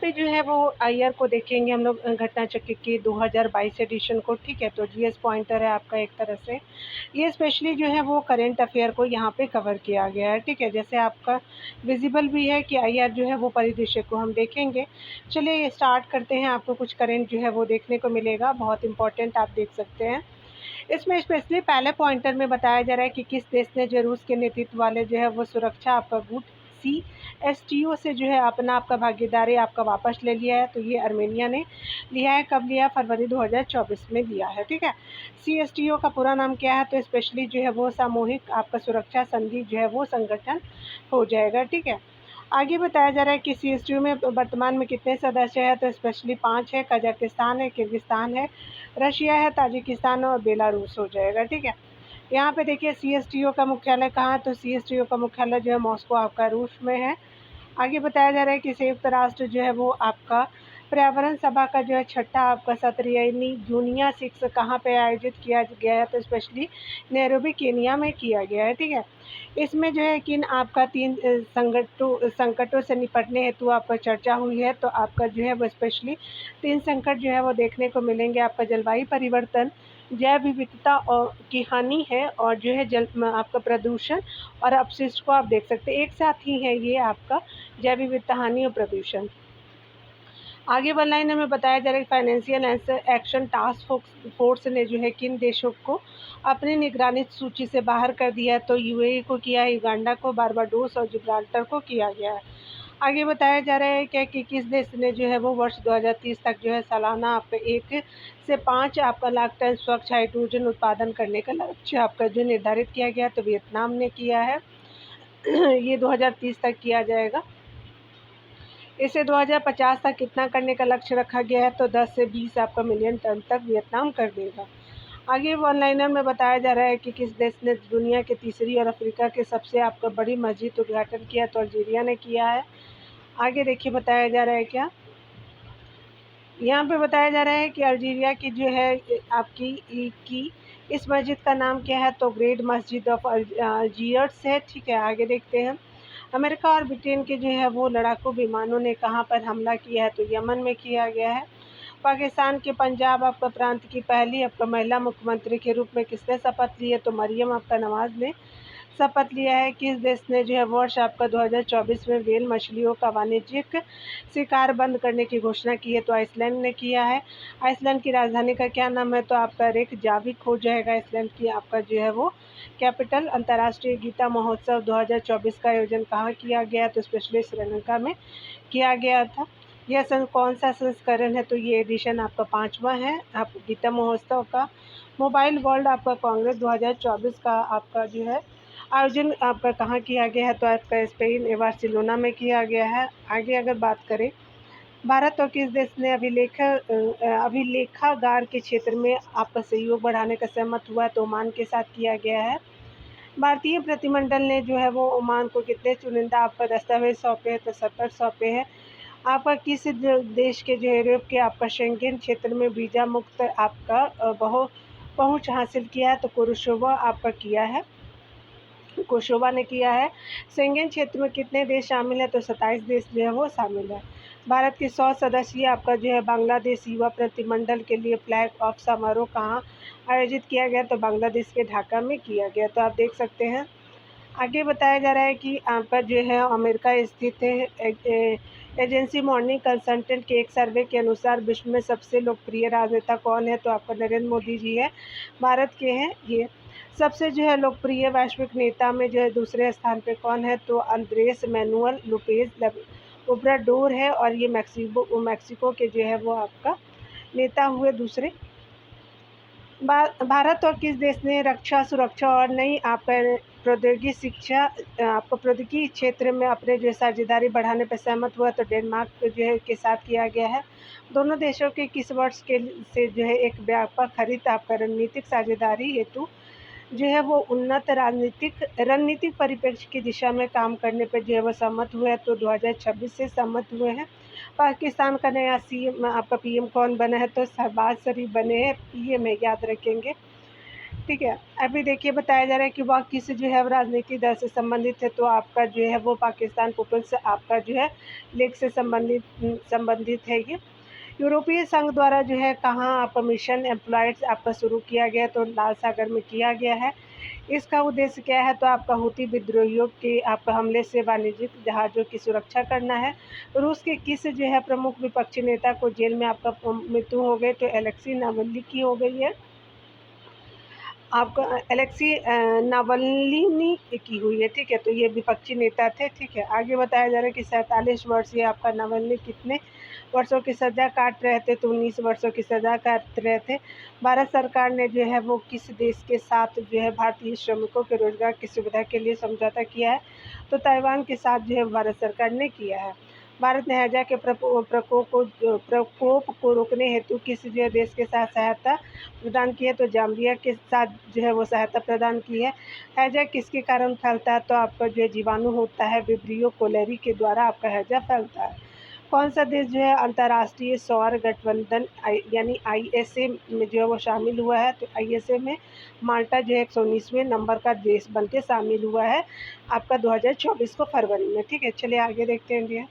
पे जो है वो आईआर को देखेंगे हम लोग, घटना चक्र की 2022 एडिशन को, ठीक है। तो जीएस पॉइंटर है आपका एक तरह से। ये स्पेशली जो है वो करंट अफेयर को यहाँ पे कवर किया गया है, ठीक है। जैसे आपका विजिबल भी है कि आईआर जो है वो परिदृश्य को हम देखेंगे। चलिए ये स्टार्ट करते हैं। आपको कुछ करंट जो है वो देखने को मिलेगा, बहुत इंपॉर्टेंट आप देख सकते हैं। इसमें स्पेशली पहले पॉइंटर में बताया जा रहा है कि किस देश ने जो रूस के नेतृत्व वाले जो है वो सुरक्षा आपका गुट CSTO से जो है अपना आपका भागीदारी आपका वापस ले लिया है। तो ये अर्मेनिया ने लिया है। कब लिया? फरवरी 2024 में लिया है, ठीक है। CSTO का पूरा नाम क्या है? तो स्पेशली जो है वो सामूहिक आपका सुरक्षा संधि जो है वो संगठन हो जाएगा, ठीक है। आगे बताया जा रहा है कि CSTO में वर्तमान में कितने सदस्य हैं? तो स्पेशली 5 है। कजाकिस्तान है, किर्गिस्तान है, रशिया है, ताजिकिस्तान और बेलारूस हो जाएगा, ठीक है। यहाँ पे देखिए CSTO का मुख्यालय कहाँ है? तो CSTO का मुख्यालय जो है मॉस्को आपका रूस में है। आगे बताया जा रहा है कि संयुक्त राष्ट्र जो है वो आपका पर्यावरण सभा का जो है छठा आपका सत्र यानी जूनिया 6 कहाँ पे आयोजित किया गया है? तो स्पेशली नैरोबी केनिया में किया गया है, ठीक है। इसमें जो है किन आपका 3 संकटों से निपटने हेतु आपका चर्चा हुई है। तो आपका जो है वो स्पेशली 3 संकट जो है वो देखने को मिलेंगे। आपका जलवायु परिवर्तन, जैव विविधता और की हानि है, और जो है आपका प्रदूषण और अपशिष्ट को आप देख सकते हैं। एक साथ ही है ये आपका जैव विविधता, हानि और प्रदूषण। आगे वन लाइनर में बताया जा रहा है कि फाइनेंशियल एक्शन टास्क फोर्स ने जो है किन देशों को अपनी निगरानी सूची से बाहर कर दिया है? तो यूएई को किया है, युगांडा को, बारबाडोस और जिब्राल्टर को किया गया है। आगे बताया जा रहा है क्या कि किस देश ने जो है वो वर्ष 2030 तक जो है सालाना आपका 1 से 5 आपका लाख टन स्वच्छ हाइड्रोजन उत्पादन करने का लक्ष्य आपका जो निर्धारित किया गया। तो वियतनाम ने किया है। ये 2030 तक किया जाएगा। इसे 2050 तक कितना करने का लक्ष्य रखा गया है? तो 10 से 20 आपका मिलियन टन तक वियतनाम कर देगा। आगे वन लाइनर में बताया जा रहा है कि किस देश ने दुनिया के तीसरी और अफ्रीका के सबसे आपका बड़ी मस्जिद उद्घाटन किया? तो अल्जीरिया ने किया है। आगे देखिए बताया जा रहा है क्या, यहाँ पे बताया जा रहा है कि अल्जीरिया की जो है आपकी की इस मस्जिद का नाम क्या है? तो ग्रेट मस्जिद ऑफ अल्जीयर्स है, ठीक है। आगे देखते हैं। अमेरिका और ब्रिटेन के जो है वो लड़ाकू विमानों ने कहाँ पर हमला किया है? तो यमन में किया गया है। पाकिस्तान के पंजाब आपका प्रांत की पहली आपका महिला मुख्यमंत्री के रूप में किसने शपथ ली है? तो मरियम आपका नवाज ने शपथ लिया है। किस देश ने जो है वर्ष आपका 2024 में व्हेल मछलियों का वाणिज्यिक शिकार बंद करने की घोषणा की है? तो आइसलैंड ने किया है। आइसलैंड की राजधानी का क्या नाम है? तो आपका रेकजाविक हो जाएगा आइसलैंड की आपका जो है वो कैपिटल। अंतर्राष्ट्रीय गीता महोत्सव 2024 का आयोजन कहाँ किया गया? तो स्पेशली श्रीलंका में किया गया था। यह कौन सा संस्करण है? तो ये एडिशन आपका 5वां है आप गीता महोत्सव का। मोबाइल वर्ल्ड आपका कांग्रेस 2024 का आपका जो है आयोजन आपका कहाँ किया गया है? तो आपका स्पेन बार्सिलोना में किया गया है। आगे अगर बात करें, भारत और किस देश ने अभिलेखागार के क्षेत्र में आपका सहयोग बढ़ाने का सहमत हुआ है? तो ओमान के साथ किया गया है। भारतीय प्रतिनिधिमंडल ने जो है वो ओमान को कितने चुनिंदा आपका दस्तावेज सौंपे हैं? तो 70 सौंपे हैं। आपका किस देश के जो यूरोप के आपका शेंगेन क्षेत्र में वीज़ा मुक्त आपका पहुँच हासिल किया है? तो कोसोवो आपका किया है, कोसोवो ने किया है। शेंगेन क्षेत्र में कितने देश शामिल हैं? तो 27 देश जो है वो शामिल है। भारत के 100 सदस्यीय आपका जो है बांग्लादेश युवा प्रतिनिधिमंडल के लिए फ्लैग ऑफ समारोह कहाँ आयोजित किया गया? तो बांग्लादेश के ढाका में किया गया। तो आप देख सकते हैं। आगे बताया जा रहा है कि आपका जो है अमेरिका स्थित है एजेंसी मॉर्निंग कंसल्टेंट के एक सर्वे के अनुसार विश्व में सबसे लोकप्रिय राजनेता कौन है? तो आपका नरेंद्र मोदी जी है, भारत के हैं ये। सबसे जो है लोकप्रिय वैश्विक नेता में जो है दूसरे स्थान पे कौन है? तो अंद्रेस मैनुअल लोपेज ओब्राडोर है, और ये मैक्सिको के जो है वो आपका नेता हुए दूसरे। भारत और किस देश ने रक्षा सुरक्षा और नई आपका प्रौद्योगिकी शिक्षा आपको प्रौद्योगिकी क्षेत्र में अपने जो साझेदारी बढ़ाने पर सहमत हुआ? तो डेनमार्क जो है के साथ किया गया है। दोनों देशों के किस वर्ष के से जो है एक व्यापक हरित आपका रणनीतिक साझेदारी हेतु जो है वो उन्नत रणनीतिक परिप्रेक्ष्य की दिशा में काम करने पर जो है वो सहमत हुए हैं? तो 2026 से सहमत हुए हैं। पाकिस्तान का नया CM आपका PM कौन बना है? तो शहबाज शरीफ बने हैं, ये में याद रखेंगे। ठीक है। अभी देखिए बताया जा रहा है कि वह किस जो है राजनीतिक दल से संबंधित है, तो आपका जो है वो पाकिस्तान पीपल्स आपका जो है लीग से संबंधित है ये। यूरोपीय संघ द्वारा जो है कहाँ आपका मिशन एम्प्लॉयड्स आपका शुरू किया गया, तो लाल सागर में किया गया है। इसका उद्देश्य क्या है, तो आपका हूती विद्रोहियों के आपका हमले से वाणिज्यिक जहाज़ों की सुरक्षा करना है। रूस के किस जो है प्रमुख विपक्षी नेता को जेल में आपका मृत्यु हो गई, तो एलेक्सी नावल्नी की हो गई है। आपका एलेक्सी नावल्नी की हुई है, ठीक है। तो ये विपक्षी नेता थे, ठीक है। आगे बताया जा रहा है कि 47 वर्षीय आपका नावल्नी कितने वर्षों की सज़ा काट रहे थे, तो 19 वर्षों की सज़ा काट रहे थे। भारत सरकार ने जो है वो किस देश के साथ जो है भारतीय श्रमिकों के रोजगार की सुविधा के लिए समझौता किया है, तो ताइवान के साथ जो है भारत सरकार ने किया है। भारत ने हैजा के प्रकोप को रोकने हेतु किस जो है देश के साथ सहायता प्रदान की है, तो जाम्बिया के साथ जो है वो सहायता प्रदान की है। हैजा किसके कारण फैलता है, तो आपका जो है जीवाणु होता है, विब्रियो कोलेरी के द्वारा आपका हैजा फैलता है। कौन सा देश जो है अंतर्राष्ट्रीय सौर गठबंधन यानी आईएसए में जो है वो शामिल हुआ है, तो आईएसए में माल्टा जो है 119वें नंबर का देश बन के शामिल हुआ है आपका 2024 को फरवरी में, ठीक है। चलिए आगे देखते हैं इंडिया।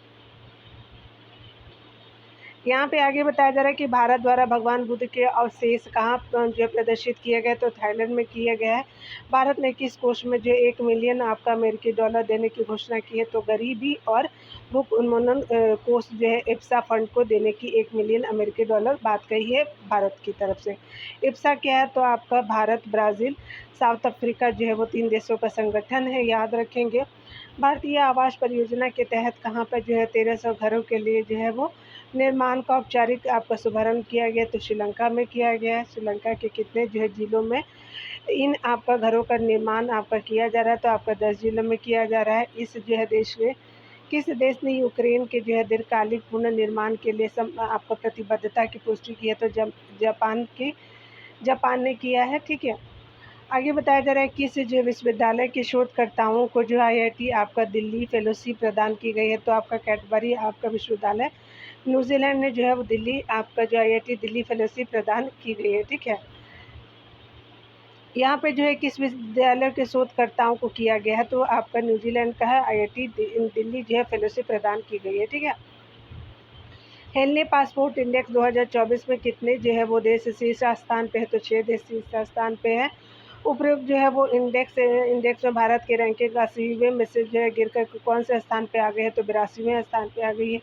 यहाँ पे आगे बताया जा रहा है कि भारत द्वारा भगवान बुद्ध के अवशेष कहाँ जो है प्रदर्शित किए गए, तो थाईलैंड में किया गया है। भारत ने किस कोष में जो 1 मिलियन आपका अमेरिकी डॉलर देने की घोषणा की है, तो गरीबी और भूख उन्मूलन कोष जो है इप्सा फंड को देने की 1 मिलियन अमेरिकी डॉलर बात कही है भारत की तरफ से। इप्सा क्या है, तो आपका भारत, ब्राज़ील, साउथ अफ्रीका जो है वो 3 देशों का संगठन है, याद रखेंगे। भारतीय आवास परियोजना के तहत कहाँ पर जो है 1300 घरों के लिए जो है वो निर्माण का औपचारिक आपका शुभारंभ किया गया, तो श्रीलंका में किया गया है। श्रीलंका के कितने जो है जिलों में इन आपका घरों का निर्माण आपका किया जा रहा है, तो आपका 10 जिलों में किया जा रहा है। इस जो है देश में किस देश ने यूक्रेन के जो है दीर्घकालिक पुनर्निर्माण के लिए आपको प्रतिबद्धता की पुष्टि की है, तो जापान ने किया है, ठीक है। आगे बताया जा रहा है किस जो विश्वविद्यालय के शोधकर्ताओं को जो आईआईटी आपका दिल्ली फेलोशिप प्रदान की गई है, तो आपका कैडबरी आपका विश्वविद्यालय न्यूजीलैंड ने जो है वो दिल्ली आपका जो आईआईटी दिल्ली फेलोशिप प्रदान की गई है, ठीक है। यहाँ पे जो है किस विश्वविद्यालय के शोधकर्ताओं को किया गया है, तो आपका न्यूजीलैंड का है, आईआईटी दिल्ली जो है फेलोशिप प्रदान की गई है, ठीक है। हेनले पासपोर्ट इंडेक्स 2024 में कितने जो है वो देश शीर्ष स्थान पे है, तो 6 देश शीर्ष स्थान पे है। उपरोक्त जो है वो इंडेक्स में भारत की रैंकिंग 80वें में से जो है गिरकर कौन से स्थान पे आ गई है, तो 82वें स्थान पे आ गई है।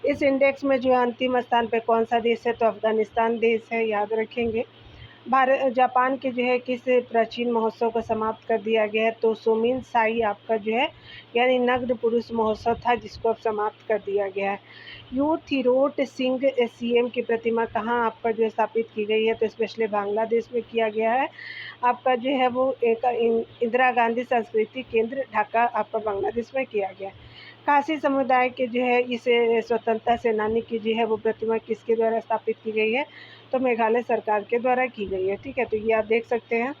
इस इंडेक्स में जो है अंतिम स्थान पे कौन सा देश है, तो अफगानिस्तान देश है, याद रखेंगे। जापान के जो है किस प्राचीन महोत्सव को समाप्त कर दिया गया है, तो सोमिन साई आपका जो है यानी नग्न पुरुष महोत्सव था, जिसको अब समाप्त कर दिया गया है। यू थिरोट सिंह सीएम की प्रतिमा कहाँ आपका जो है स्थापित की गई है, तो स्पेशली बांग्लादेश में किया गया है। आपका जो है वो एक इंदिरा गांधी सांस्कृतिक केंद्र ढाका आपका बांग्लादेश में किया गया है। खासी समुदाय के जो है इस स्वतंत्रता सेनानी की जो है वो प्रतिमा किसके द्वारा स्थापित की गई है, तो मेघालय सरकार के द्वारा की गई है, ठीक है। तो ये आप देख सकते हैं।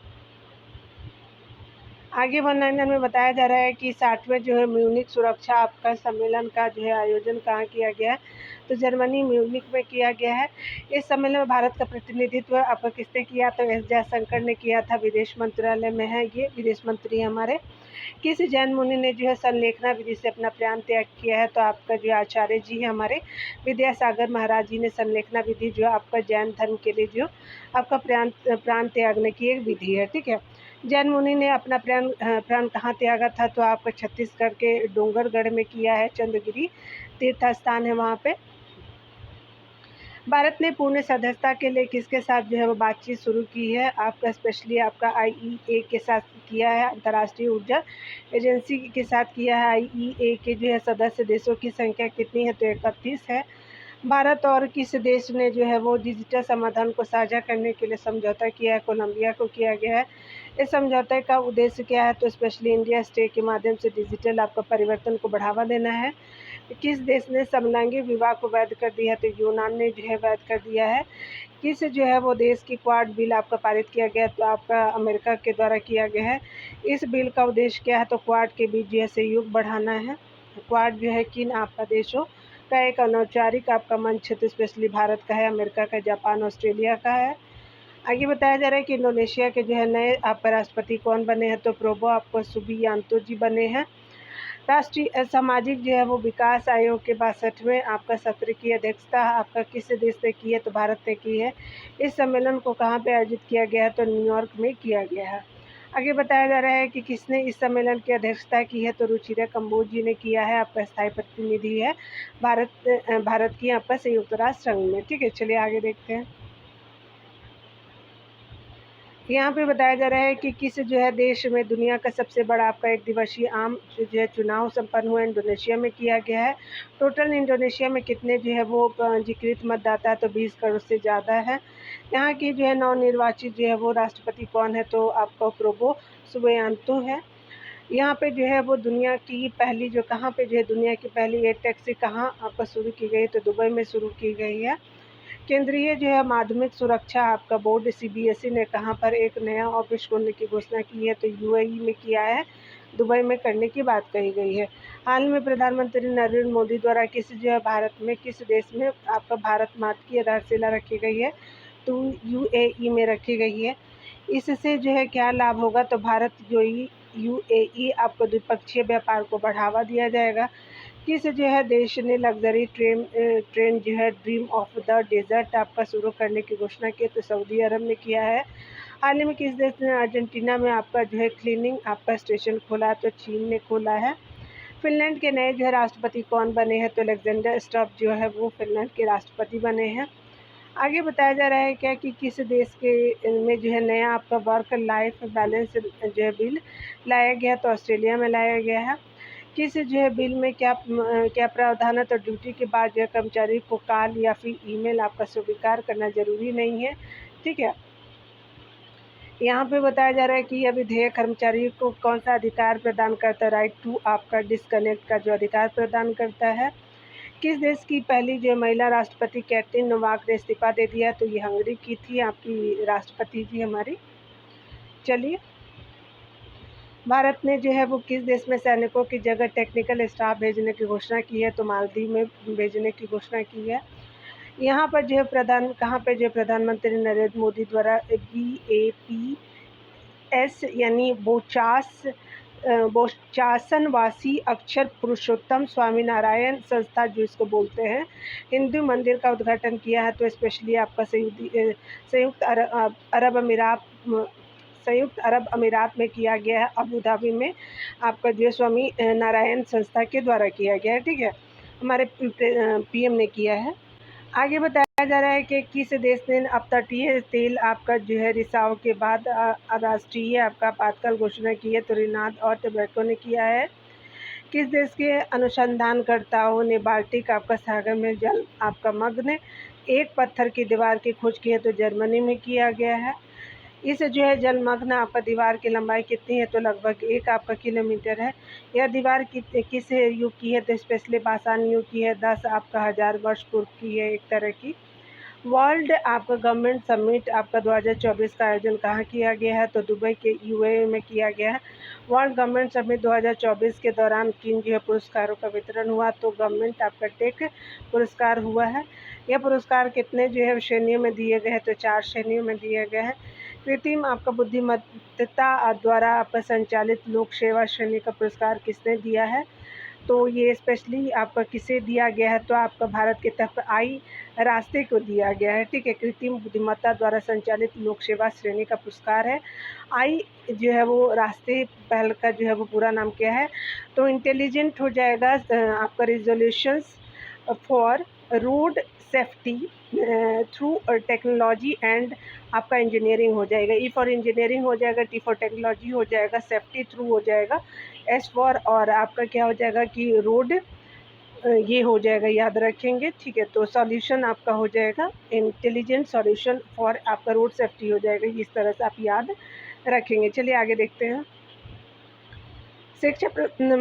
आगे 199 में बताया जा रहा है कि 60वें जो है म्यूनिक सुरक्षा आपका सम्मेलन का जो है आयोजन कहाँ किया गया है, तो जर्मनी म्यूनिक में किया गया है। इस सम्मेलन में भारत का प्रतिनिधित्व आपका किसने किया, तो एस जयशंकर ने किया था, विदेश मंत्रालय में है ये, विदेश मंत्री हमारे। किस जैन मुनि ने जो है संलेखना विधि से अपना प्राण त्याग किया है, तो आपका जो आचार्य जी है हमारे विद्यासागर महाराज जी ने संलेखना विधि जो आपका जैन धर्म के लिए जो आपका प्राण त्यागने की एक विधि है, ठीक है। जैन मुनि ने अपना प्राण कहाँ त्यागा था, तो आपका छत्तीसगढ़ के डोंगरगढ़ में किया है, चंद्रगिरी तीर्थ स्थान है वहाँ पे। भारत ने पूर्ण सदस्यता के लिए किसके साथ जो है वो बातचीत शुरू की है, आपका स्पेशली आपका आईईए के साथ किया है, अंतर्राष्ट्रीय ऊर्जा एजेंसी के साथ किया है। आईईए के जो है सदस्य देशों की संख्या कितनी है, तो 31 है। भारत और किस देश ने जो है वो डिजिटल समाधान को साझा करने के लिए समझौता किया है, कोलंबिया को किया गया है। इस समझौते का उद्देश्य क्या है, तो स्पेशली इंडिया स्टे के माध्यम से डिजिटल आपका परिवर्तन को बढ़ावा देना है। किस देश ने समलैंगिक विवाह को वैध कर दिया है, तो यूनान ने जो है वैध कर दिया है। किस जो है वो देश की क्वाड बिल आपका पारित किया गया, तो आपका अमेरिका के द्वारा किया गया है। इस बिल का उद्देश्य क्या है, तो क्वाड के बीच जो है सहयोग बढ़ाना है। क्वाड जो है किन आपका देशों का एक अनौपचारिक आपका मंच है, तो स्पेशली भारत का है, अमेरिका का, जापान, ऑस्ट्रेलिया का है। आगे बताया जा रहा है कि इंडोनेशिया के जो है नए आपका राष्ट्रपति कौन बने हैं, तो प्रोबो आपको सुबियांतो जी बने हैं। राष्ट्रीय सामाजिक जो है वो विकास आयोग के 62वें आपका सत्र की अध्यक्षता आपका किस देश ने की है, तो भारत ने की है। इस सम्मेलन को कहाँ पे आयोजित किया गया है, तो न्यूयॉर्क में किया गया है। आगे बताया जा रहा है कि किसने इस सम्मेलन की अध्यक्षता की है, तो रुचिरा कंबोज जी ने किया है। आपका स्थायी प्रतिनिधि है भारत की आपका संयुक्त राष्ट्र संघ में। ठीक है, चलिए आगे देखते हैं। यहाँ पे बताया जा रहा है कि किस जो है देश में दुनिया का सबसे बड़ा आपका एक दिवसीय आम जो है चुनाव संपन्न हुआ, इंडोनेशिया में किया गया है। टोटल इंडोनेशिया में कितने जो है वो पंजीकृत मतदाता, तो 20 करोड़ से ज़्यादा है। यहाँ की जो है नवनिर्वाचित जो है वो राष्ट्रपति कौन है, तो आपका प्रोबो सुबियांतो है। यहाँ पे जो है वो दुनिया की पहली जो कहाँ पे जो है दुनिया की पहली एयर टैक्सी कहाँ आपका शुरू की गई, तो दुबई में शुरू की गई है। केंद्रीय जो है माध्यमिक सुरक्षा आपका बोर्ड सीबीएसई ने कहाँ पर एक नया ऑफिस खोलने की घोषणा की है, तो यूएई में किया है, दुबई में करने की बात कही गई है। हाल में प्रधानमंत्री नरेंद्र मोदी द्वारा किस जो है भारत में किस देश में आपका भारत मार्ट की आधारशिला रखी गई है, तो यूएई में रखी गई है। इससे जो है क्या लाभ होगा, तो भारत जो यूएई आपको द्विपक्षीय व्यापार को बढ़ावा दिया जाएगा। किस जो है देश ने लग्जरी ट्रेन जो है ड्रीम ऑफ द डेजर्ट आपका शुरू करने की घोषणा की, तो सऊदी अरब ने किया है। हाल ही में किस देश ने अर्जेंटीना में आपका जो है क्लीनिंग आपका स्टेशन खोला, तो चीन ने खोला है। फिनलैंड के नए जो है राष्ट्रपति कौन बने हैं, तो अलेक्जेंडर स्टफ जो है वो फिनलैंड के राष्ट्रपति बने हैं। आगे बताया जा रहा है क्या कि किस देश के में जो है नया आपका वर्क लाइफ बैलेंस जो है बिल लाया गया, तो ऑस्ट्रेलिया में लाया गया है। किस जो है बिल में क्या प्रावधान है, तो ड्यूटी के बाद जो है कर्मचारी को कॉल या फिर ईमेल आपका स्वीकार करना जरूरी नहीं है। ठीक है, यहाँ पे बताया जा रहा है कि यह विधेयक कर्मचारी को कौन सा अधिकार प्रदान करता है, राइट टू आपका डिस्कनेक्ट का जो अधिकार प्रदान करता है। किस देश की पहली जो महिला राष्ट्रपति कैटरीन नोवाक ने इस्तीफा दे दिया, तो ये हंगरी की थी आपकी राष्ट्रपति जी हमारी। चलिए, भारत ने जो है वो किस देश में सैनिकों की जगह टेक्निकल स्टाफ भेजने की घोषणा की है, तो मालदीव में भेजने की घोषणा की है। यहाँ पर जो है कहाँ पे जो प्रधानमंत्री नरेंद्र मोदी द्वारा BAPS यानी बोचासनवासी अक्षर पुरुषोत्तम स्वामीनारायण संस्था जो इसको बोलते हैं, हिंदू मंदिर का उद्घाटन किया है, तो स्पेशली आपका संयुक्त अरब अमीरात में किया गया है, अबू धाबी में आपका जो स्वामी नारायण संस्था के द्वारा किया गया है। ठीक है, हमारे पीएम ने किया है। आगे बताया जा रहा है कि किस देश ने अपतटीय तेल आपका जो है रिसाव के बाद राष्ट्रीय आपका आपातकाल घोषणा की है, तो रिनाद और टोबैको ने किया है। किस देश के अनुसंधानकर्ताओं ने बाल्टिक आपका सागर में जल आपका मग्न एक पत्थर की दीवार की खोज की है, तो जर्मनी में किया गया है। इस जो है जलमग्न आपका दीवार की लंबाई कितनी है, तो लगभग 1 आपका किलोमीटर है। यह दीवार किस युग की है, तो स्पेशली पाषाण युग की है, 10 आपका 1000 वर्ष पूर्व की है एक तरह की। वर्ल्ड आपका गवर्नमेंट समिट आपका 2024 का आयोजन कहाँ किया गया है, तो दुबई के यूएई में किया गया है। वर्ल्ड गवर्नमेंट समिट 2024 के दौरान किन जो है पुरस्कारों का वितरण हुआ, तो गवर्नमेंट आपका टेक पुरस्कार हुआ है। यह पुरस्कार कितने जो है श्रेणियों में दिए गए हैं, तो 4 श्रेणियों में दिए गए हैं। कृत्रिम आपका बुद्धिमत्ता द्वारा आपका संचालित लोक सेवा श्रेणी का पुरस्कार किसने दिया है, तो ये स्पेशली आपका किसे दिया गया है, तो आपका भारत के तरफ आई रास्ते को दिया गया है। ठीक है, कृत्रिम बुद्धिमत्ता द्वारा संचालित लोक सेवा श्रेणी का पुरस्कार है। आई जो है वो रास्ते पहल का जो है वो पूरा नाम क्या है, तो इंटेलिजेंट हो जाएगा आपका resolutions for road safety through technology and आपका इंजीनियरिंग हो जाएगा। ई फॉर इंजीनियरिंग हो जाएगा, टी फॉर टेक्नोलॉजी हो जाएगा, सेफ्टी थ्रू हो जाएगा, एस फॉर और आपका क्या हो जाएगा कि रोड ये हो जाएगा, याद रखेंगे। ठीक है, तो सॉल्यूशन आपका हो जाएगा इंटेलिजेंट सॉल्यूशन फॉर आपका रोड सेफ्टी हो जाएगा, इस तरह से आप याद रखेंगे। चलिए आगे देखते हैं। शिक्षा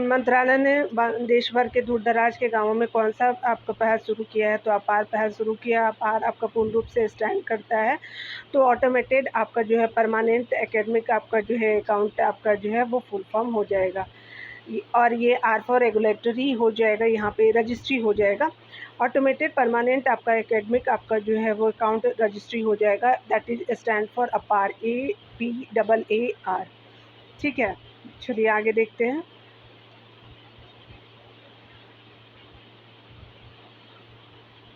मंत्रालय ने देश भर के दूर दराज के गांवों में कौन सा आपका पहल शुरू किया है, तो अपार पहल शुरू किया। अपार आपका पूर्ण रूप से स्टैंड करता है, तो ऑटोमेटेड आपका जो है परमानेंट एकेडमिक आपका जो है अकाउंट आपका जो है वो फुल फॉर्म हो जाएगा। और ये आर फॉर रेगुलेटरी हो जाएगा, यहाँ पे रजिस्ट्री हो जाएगा। ऑटोमेटेड परमानेंट आपका एकेडमिक आपका जो है वो अकाउंट रजिस्ट्री हो जाएगा, दैट इज स्टैंड फॉर अपार, APAAR। ठीक है, चलिए आगे देखते हैं।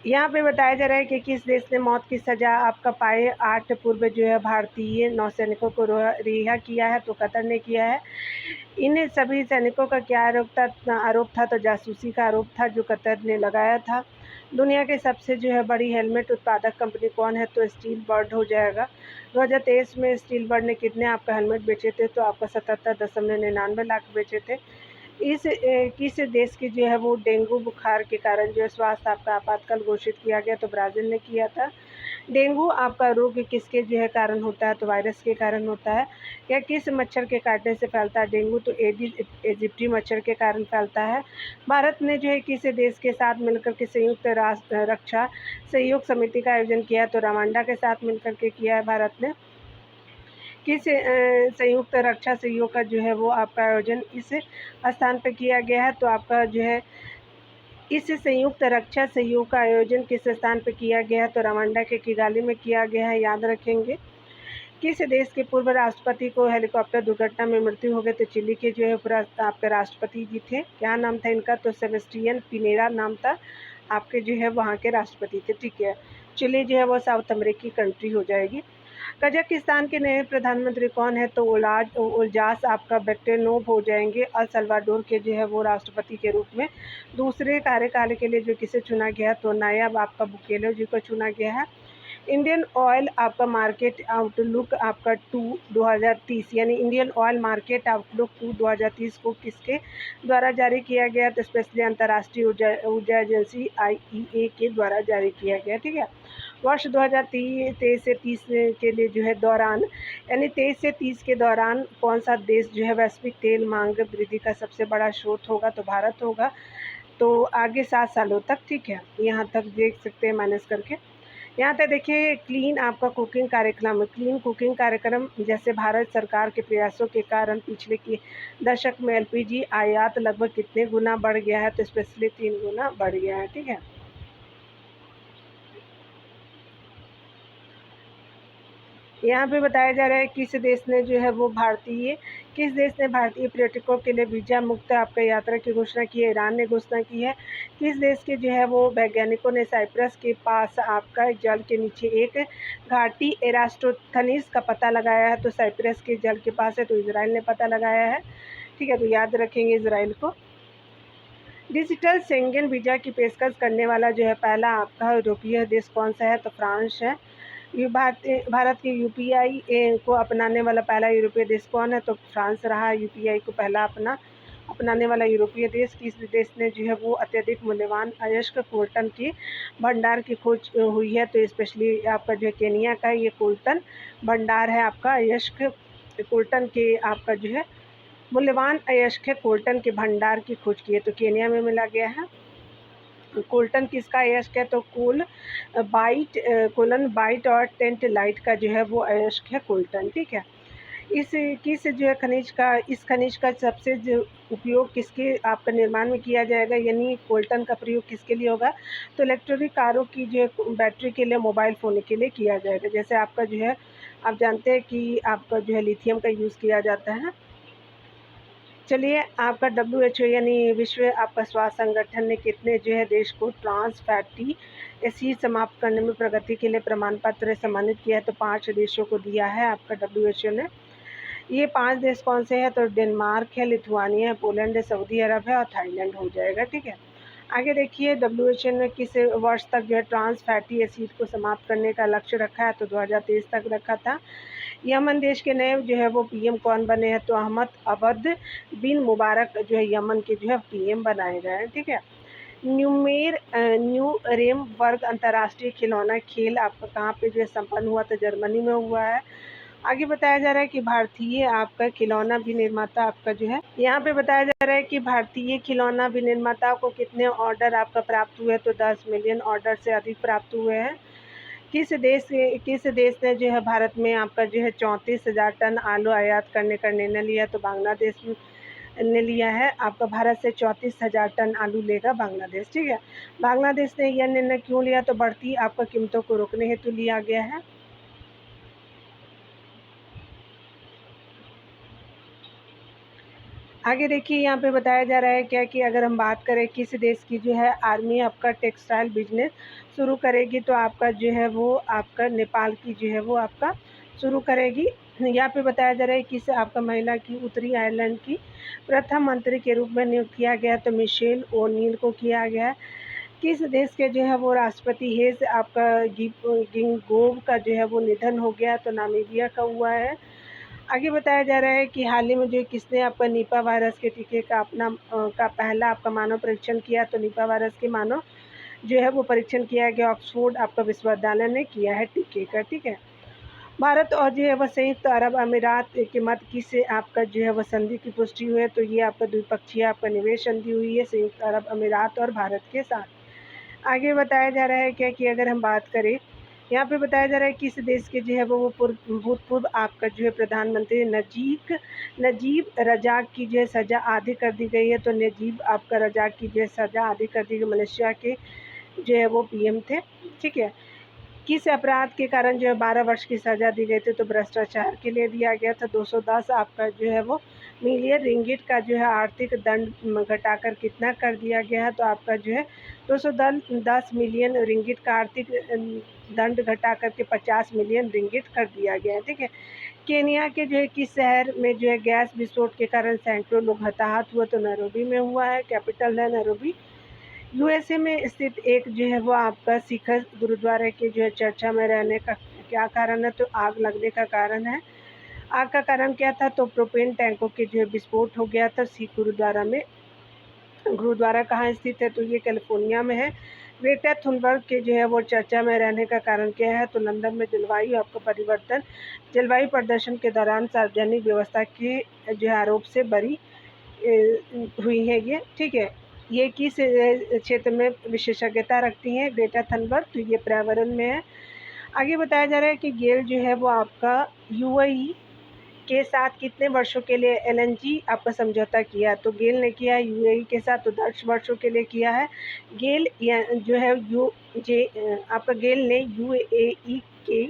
यहाँ पे बताया जा रहा है कि किस देश ने मौत की सज़ा आपका पाए 8 पूर्व जो है भारतीय नौसैनिकों को रिहा किया है, तो कतर ने किया है। इन सभी सैनिकों का क्या आरोप था, तो जासूसी का आरोप था जो कतर ने लगाया था। दुनिया के सबसे जो है बड़ी हेलमेट उत्पादक कंपनी कौन है, तो स्टील बर्ड हो जाएगा। 2023 में स्टील बर्ड ने कितने आपका हेलमेट बेचे थे, तो आपका 77.99 लाख बेचे थे। किस देश की जो है वो डेंगू बुखार के कारण जो है स्वास्थ्य आपका आपातकाल घोषित किया गया, तो ब्राज़ील ने किया था। डेंगू आपका रोग किसके जो है कारण होता है, तो वायरस के कारण होता है। या किस मच्छर के काटने से फैलता है डेंगू, तो एडिस इजिप्टी मच्छर के कारण फैलता है। भारत ने जो है किस देश के साथ मिलकर के संयुक्त राष्ट्र रक्षा सहयोग समिति का आयोजन किया, तो रवांडा के साथ मिलकर के किया है भारत ने। किस संयुक्त रक्षा सहयोग का जो है वो आपका आयोजन इस स्थान पर किया गया है, तो आपका जो है इस संयुक्त रक्षा सहयोग का आयोजन किस स्थान पर किया गया है, तो रवांडा के किगाली में किया गया है, याद रखेंगे। किस देश के पूर्व राष्ट्रपति को हेलीकॉप्टर दुर्घटना में मृत्यु हो गई, तो चिली के जो है आपके राष्ट्रपति जी थे, क्या नाम था इनका, तो सेबेस्टियन पिनेरा नाम था, आपके जो है वहाँ के राष्ट्रपति थे। ठीक है, चिली जो है वो साउथ अमेरिकी कंट्री हो जाएगी। कजाकिस्तान के नए प्रधानमंत्री कौन है, तो उल्जास आपका बेक्टेनोव हो जाएंगे। अल सल्वाडोर के जो है वो राष्ट्रपति के रूप में दूसरे कार्यकाल के लिए जो किसे चुना गया, तो नायब आपका बुकेलो जी को चुना गया है। इंडियन ऑयल आपका मार्केट आउटलुक आपका 2030 यानी इंडियन ऑयल मार्केट आउटलुक 2030 को किसके द्वारा जारी किया गया, तो स्पेशली अंतर्राष्ट्रीय ऊर्जा एजेंसी IEA के द्वारा जारी किया गया। ठीक है, वर्ष 2023 से 30 के लिए जो है दौरान यानी 23 से 30 के दौरान कौन सा देश जो है वैश्विक तेल मांग वृद्धि का सबसे बड़ा स्रोत होगा, तो भारत होगा। तो आगे 7 सालों तक, ठीक है, यहाँ तक देख सकते हैं माइनस करके। यहाँ तक देखिए क्लीन आपका कुकिंग कार्यक्रम, क्लीन कुकिंग कार्यक्रम जैसे भारत सरकार के प्रयासों के कारण पिछले की दशक में LPG आयात लगभग कितने गुना बढ़ गया है, तो स्पेशली 3 गुना बढ़ गया है। ठीक है, यहाँ पे बताया जा रहा है किस देश ने जो है वो किस देश ने भारतीय पर्यटकों के लिए वीज़ा मुक्त आपका यात्रा की घोषणा की है, ईरान ने घोषणा की है। किस देश के जो है वो वैज्ञानिकों ने साइप्रस के पास आपका जल के नीचे एक घाटी एरास्टोथनीस का पता लगाया है, तो साइप्रस के जल के पास है, तो इजराइल ने पता लगाया है। ठीक है, तो याद रखेंगे इजराइल को। डिजिटल शेंगेन वीज़ा की पेशकश करने वाला जो है पहला आपका यूरोपीय देश कौन सा है, तो फ्रांस है। भारत के UPI को अपनाने वाला पहला यूरोपीय देश कौन है, तो फ्रांस रहा UPI को पहला अपनाने वाला यूरोपीय देश। किस देश ने जो है वो अत्यधिक मूल्यवान अयस्क कोल्टन की भंडार की खोज हुई है, तो स्पेशली आपका जो है केनिया का ये कोल्टन भंडार है आपका अयस्क कोल्टन के आपका जो है मूल्यवान अयस्क कोल्टन के भंडार की खोज की है, तो केनिया में मिला गया है। कोल्टन किसका अयस्क है, तो कोलन बाइट और टेंट लाइट का जो है वो अयस्क है कोल्टन। ठीक है, किस जो है इस खनिज का सबसे जो उपयोग किसके आपका निर्माण में किया जाएगा, यानी कोल्टन का प्रयोग किसके लिए होगा, तो इलेक्ट्रिक कारों की जो बैटरी के लिए, मोबाइल फ़ोन के लिए किया जाएगा। जैसे आपका जो है आप जानते हैं कि आपका जो है लिथियम का यूज़ किया जाता है। चलिए, आपका WHO यानी विश्व आपका स्वास्थ्य संगठन ने कितने जो है देश को ट्रांस फैटी एसिड समाप्त करने में प्रगति के लिए प्रमाण पत्र सम्मानित किया है, तो 5 देशों को दिया है आपका WHO ने। ये 5 देश कौन से हैं, तो डेनमार्क है, लिथुआनिया है, पोलैंड है, सऊदी अरब है और थाईलैंड हो जाएगा। ठीक है, आगे देखिए WHO ने किस वर्ष तक जो है ट्रांस फैटी एसिड को समाप्त करने का लक्ष्य रखा है, तो 2023 तक रखा था। यमन देश के नए जो है वो PM कौन बने हैं, तो अहमद अबद बिन मुबारक जो है यमन के जो है PM बनाए गए हैं। ठीक है, न्यू रेमबर्ग अंतर्राष्ट्रीय खिलौना खेल आपका कहाँ पे जो है संपन्न हुआ, तो जर्मनी में हुआ है। आगे बताया जा रहा है कि भारतीय आपका खिलौना विनिर्माता आपका जो है यहाँ पे बताया जा रहा है कि भारतीय खिलौना विनिर्माताओं को कितने ऑर्डर आपका प्राप्त हुए, तो 10 मिलियन ऑर्डर से अधिक प्राप्त हुए हैं। किस देश ने जो है भारत में आपका जो है 34,000 टन आलू आयात करने का निर्णय लिया, तो बांग्लादेश ने लिया है, आपका भारत से 34,000 टन आलू लेगा बांग्लादेश, ठीक है। बांग्लादेश ने यह निर्णय क्यों लिया? तो बढ़ती आपका कीमतों को रोकने हेतु लिया गया है। आगे देखिए यहाँ पे बताया जा रहा है क्या कि अगर हम बात करें किस देश की जो है आर्मी आपका टेक्सटाइल बिजनेस शुरू करेगी, तो आपका जो है वो आपका नेपाल की जो है वो आपका शुरू करेगी। यहाँ पे बताया जा रहा है किस आपका महिला की उत्तरी आयरलैंड की प्रथम मंत्री के रूप में नियुक्त किया गया, तो मिशेल ओनील को किया गया है। किस देश के जो है वो राष्ट्रपति हेज आपका गिंगोव का जो है वो निधन हो गया, तो नामीबिया का हुआ है। आगे बताया जा रहा है कि हाल ही में जो किसने आपका निपा वायरस के टीके का का पहला आपका मानव परीक्षण किया, तो निपा वायरस के मानव जो है वो परीक्षण किया गया ऑक्सफोर्ड आपका विश्वविद्यालय ने किया है टीके का, ठीक है। भारत और जो है वह संयुक्त अरब अमीरात के मध्य किससे आपका जो है वह संधि की पुष्टि हुई है, तो ये आपका द्विपक्षीय आपका निवेश संधि हुई है संयुक्त अरब अमीरात और भारत के साथ। आगे बताया जा रहा है क्या कि अगर हम बात करें, यहाँ पे बताया जा रहा है किस देश के जो है वो भूतपूर्व आपका जो है प्रधानमंत्री नजीब रजाक की जो है सज़ा आधी कर दी गई है, तो नजीब आपका रजाक की जो है सज़ा आधी कर दी गई। मलेशिया के जो है वो पीएम थे, ठीक है। किस अपराध के कारण जो है 12 वर्ष की सज़ा दी गई थी, तो भ्रष्टाचार के लिए दिया गया था। 210 आपका जो है वो मिलियन रिंगिट का जो है आर्थिक दंड घटाकर कितना कर दिया गया है, तो आपका जो है 210 मिलियन रिंगिट का आर्थिक दंड घटा करके 50 मिलियन रिंगिट कर दिया गया है, ठीक है। केनिया के जो है किस शहर में जो है गैस विस्फोट के कारण सैकड़ों लोग हताहत हुए, तो नैरोबी में हुआ है, कैपिटल है नैरोबी। यूएसए में स्थित एक जो है वो आपका सिख गुरुद्वारे के जो है चर्चा में रहने का क्या कारण है, तो आग लगने का कारण है। आग का कारण क्या था? तो प्रोपेन टैंकों के जो है विस्फोट हो गया था सिख गुरुद्वारा में। गुरुद्वारा कहाँ स्थित है? तो ये कैलिफोर्निया में है। ग्रेटा थुनबर्ग के जो है वो चर्चा में रहने का कारण क्या है? तो लंदन में जलवायु आपका परिवर्तन जलवायु प्रदर्शन के दौरान सार्वजनिक व्यवस्था के जो है आरोप से बरी हुई है ये, ठीक है। ये किस क्षेत्र में विशेषज्ञता रखती हैं ग्रेटा थनबर्ग? तो ये पर्यावरण में है। आगे बताया जा रहा है कि गेल जो है वो आपका यूएई के साथ कितने वर्षों के लिए एलएनजी आपका समझौता किया, तो गेल ने किया यूएई के साथ तो 10 वर्षों के लिए किया है। गेल जो है आपका गेल ने यूएई के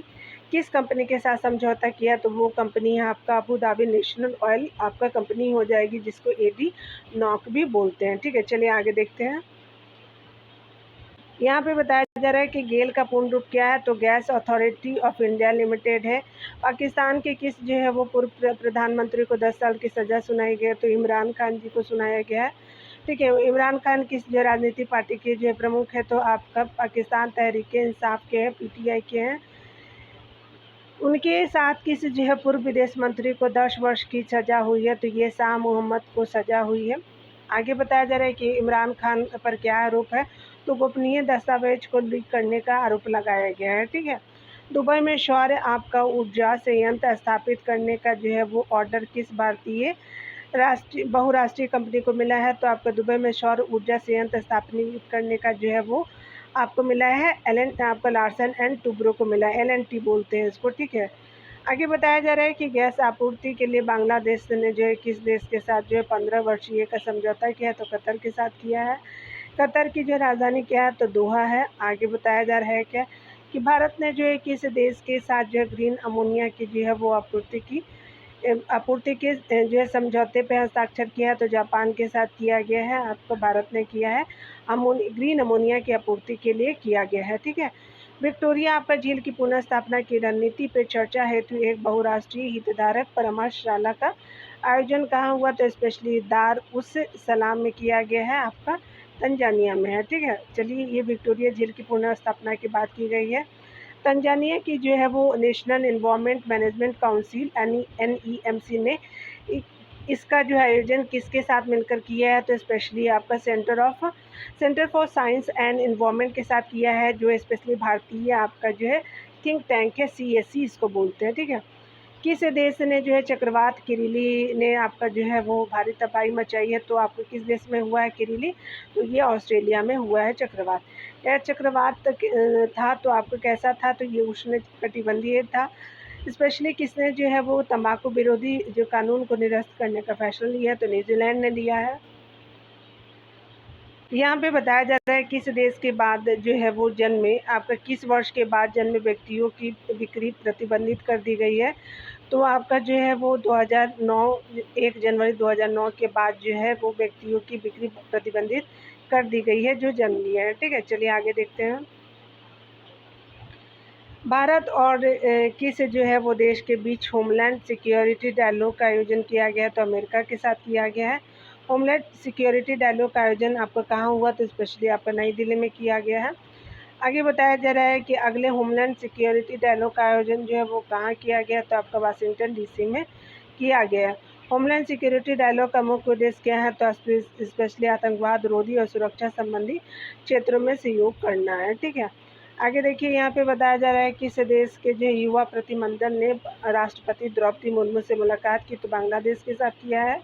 किस कंपनी के साथ समझौता किया, तो वो कंपनी है आपका अबू धाबी नेशनल ऑयल आपका कंपनी हो जाएगी, जिसको एडी नॉक भी बोलते हैं, ठीक है। चलिए आगे देखते हैं। यहाँ पे बताया जा रहा है कि गेल का पूर्ण रूप क्या है, तो gas authority of India limited है। पाकिस्तान के किस जो है वो पूर्व प्रधानमंत्री को 10 साल की सज़ा सुनाई गई, तो इमरान खान जी को सुनाया गया है, ठीक है। इमरान खान किस जो राजनीतिक पार्टी के जो है प्रमुख है, तो आपका पाकिस्तान तहरीक इंसाफ के हैं, पीटीआई के हैं। उनके साथ किस जो है पूर्व विदेश मंत्री को 10 वर्ष की सज़ा हुई है, तो ये शाह मोहम्मद को सज़ा हुई है। आगे बताया जा रहा है कि इमरान खान पर क्या आरोप है, तो गोपनीय दस्तावेज को लीक करने का आरोप लगाया गया है, ठीक है। दुबई में सौर आपका ऊर्जा संयंत्र स्थापित करने का जो है वो ऑर्डर किस भारतीय बहुराष्ट्रीय कंपनी को मिला है, तो आपका दुबई में सौर ऊर्जा संयंत्र स्थापित करने का जो है वो आपको मिला है आपका लार्सन एंड टुब्रो को मिला है, LNT बोलते हैं इसको, ठीक है। आगे बताया जा रहा है कि गैस आपूर्ति के लिए बांग्लादेश ने जो है किस देश के साथ जो है 15 वर्षीय का समझौता किया है, तो कतर के साथ किया है। कतर की जो राजधानी क्या है, तो दोहा है। आगे बताया जा रहा है क्या कि भारत ने जो है किस देश के साथ जो है ग्रीन अमोनिया की जो है वो आपूर्ति के जो है समझौते पे हस्ताक्षर किया है, तो जापान के साथ किया गया है, आपको भारत ने किया है। ग्रीन अमोनिया की आपूर्ति के लिए किया गया है, ठीक है। विक्टोरिया आपका झील की पुनः स्थापना की रणनीति पर चर्चा हेतु एक बहुराष्ट्रीय हितधारक परामर्शशाला का आयोजन कहाँ हुआ, तो स्पेशली दार उस सलाम में किया गया है, आपका तंजानिया में है, ठीक है। चलिए ये विक्टोरिया झील की पुनः स्थापना की बात की गई है। तंजानिया की जो है वो national environment management council NEMC ने इसका जो आयोजन किसके साथ मिलकर किया है, तो स्पेशली आपका centre for science and environment के साथ किया है, जो स्पेशली भारतीय आपका जो है थिंक टैंक है, CSC इसको बोलते हैं, ठीक है। किस देश ने जो है चक्रवात किरिली ने आपका जो है वो भारी तबाही मचाई है, तो आपको किस देश में हुआ है किरिली, तो ये ऑस्ट्रेलिया में हुआ है चक्रवात। यह चक्रवात था तो आपको कैसा था, तो ये उष्ण कटिबंधीय था, स्पेशली किसने जो है वो तंबाकू विरोधी जो कानून को निरस्त करने का फैसला लिया है, तो न्यूजीलैंड ने लिया है। यहाँ पे बताया जा रहा है किस देश के बाद जो है वो जन्मे, आपका किस वर्ष के बाद जन्मे व्यक्तियों की बिक्री प्रतिबंधित कर दी गई है। तो आपका जो है वो 2009 1 जनवरी 2009 के बाद जो है वो व्यक्तियों की बिक्री प्रतिबंधित कर दी गई है जो जन्म लिया है। ठीक है, चलिए आगे देखते हैं। भारत और किस जो है वो देश के बीच होमलैंड सिक्योरिटी डायलॉग का आयोजन किया गया, तो अमेरिका के साथ किया गया है। होमलैंड सिक्योरिटी डायलॉग का आयोजन आपका कहाँ हुआ, तो स्पेशली आपका नई दिल्ली में किया गया है। आगे बताया जा रहा है कि अगले होमलैंड सिक्योरिटी डायलॉग का आयोजन जो है वो कहाँ किया गया, तो आपका वाशिंगटन डीसी में किया गया है। होमलैंड सिक्योरिटी डायलॉग का मुख्य उद्देश्य क्या है, तो स्पेशली आतंकवाद रोधी और सुरक्षा संबंधी क्षेत्रों में सहयोग करना है। ठीक है, आगे देखिए यहाँ पे बताया जा रहा है कि इस देश के जो युवा प्रतिनिधिमंडल ने राष्ट्रपति द्रौपदी मुर्मू से मुलाकात की, तो बांग्लादेश के साथ किया है।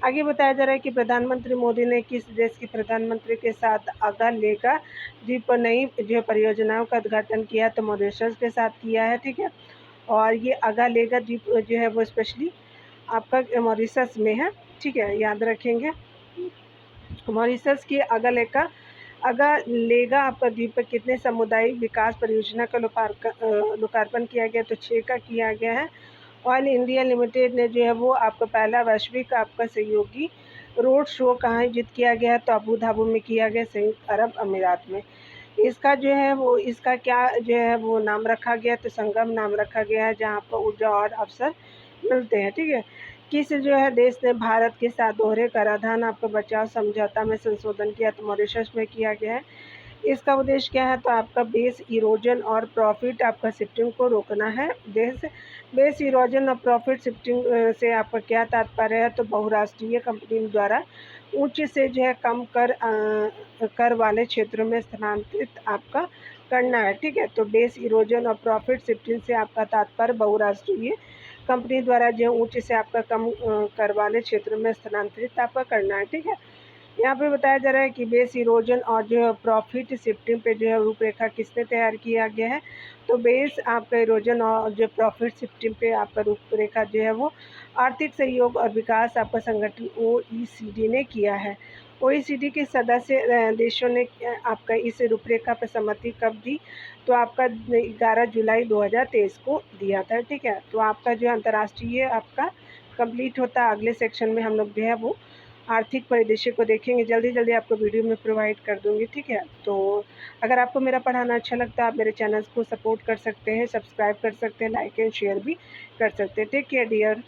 आगे बताया जा रहा है कि प्रधानमंत्री मोदी ने किस देश के प्रधानमंत्री के साथ अगालेगा द्वीप पर नई जो परियोजनाओं का उद्घाटन किया, तो मॉरिशस के साथ किया है। ठीक है, और ये अगालेगा द्वीप जो है वो स्पेशली आपका मॉरिशस में है। ठीक है, याद रखेंगे। मॉरिशस की अगालेगा आपका द्वीप पर कितने सामुदायिक विकास परियोजना का लोकार्पण किया गया, तो 6 का किया गया है। ऑयल इंडिया लिमिटेड ने जो है वो आपका पहला वैश्विक आपका सहयोगी रोड शो कहाँ आयोजित किया गया, तो अबू धाबी में किया गया, संयुक्त अरब अमीरात में। इसका जो है वो इसका क्या जो है वो नाम रखा गया, तो संगम नाम रखा गया है, जहाँ पर ऊर्जा और अवसर मिलते हैं। ठीक है, किस जो है देश ने भारत के साथ दोहरे कराधान आपका बचाव समझौता में संशोधन किया, तो मॉरिशस में किया गया है। इसका उद्देश्य क्या है, तो आपका बेस इरोजन और प्रॉफिट आपका शिफ्टिंग को रोकना है। बेस इरोजन और प्रॉफिट शिफ्टिंग से आपका क्या तात्पर्य है, तो बहुराष्ट्रीय कंपनी द्वारा उच्च से जो है कम कर वाले क्षेत्रों में स्थानांतरित आपका करना है। ठीक है, तो बेस इरोजन और प्रॉफिट शिफ्टिंग से आपका तात्पर्य बहुराष्ट्रीय कंपनी द्वारा जो उच्च से आपका कम कर वाले क्षेत्रों में स्थानांतरित आपका करना है। ठीक है, यहाँ पे बताया जा रहा है कि बेस इरोजन और जो है प्रॉफिट शिफ्टिंग पे जो है रूपरेखा किसने तैयार किया गया है, तो बेस आपका इरोजन और जो प्रॉफिट शिफ्टिंग पे आपका रूपरेखा जो है वो आर्थिक सहयोग और विकास आपका संगठन OECD ने किया है। OECD के सदस्य देशों ने आपका इस रूपरेखा पर सहमति कब दी, तो आपका 11 जुलाई 2023 को दिया था। ठीक है, तो आपका जो अंतर्राष्ट्रीय आपका कंप्लीट होता है। अगले सेक्शन में हम लोग जो है वो आर्थिक परिदृश्य को देखेंगे। जल्दी जल्दी आपको वीडियो में प्रोवाइड कर दूँगी। ठीक है, तो अगर आपको मेरा पढ़ाना अच्छा लगता है, आप मेरे चैनल को सपोर्ट कर सकते हैं, सब्सक्राइब कर सकते हैं, लाइक एंड शेयर भी कर सकते हैं। Take care dear.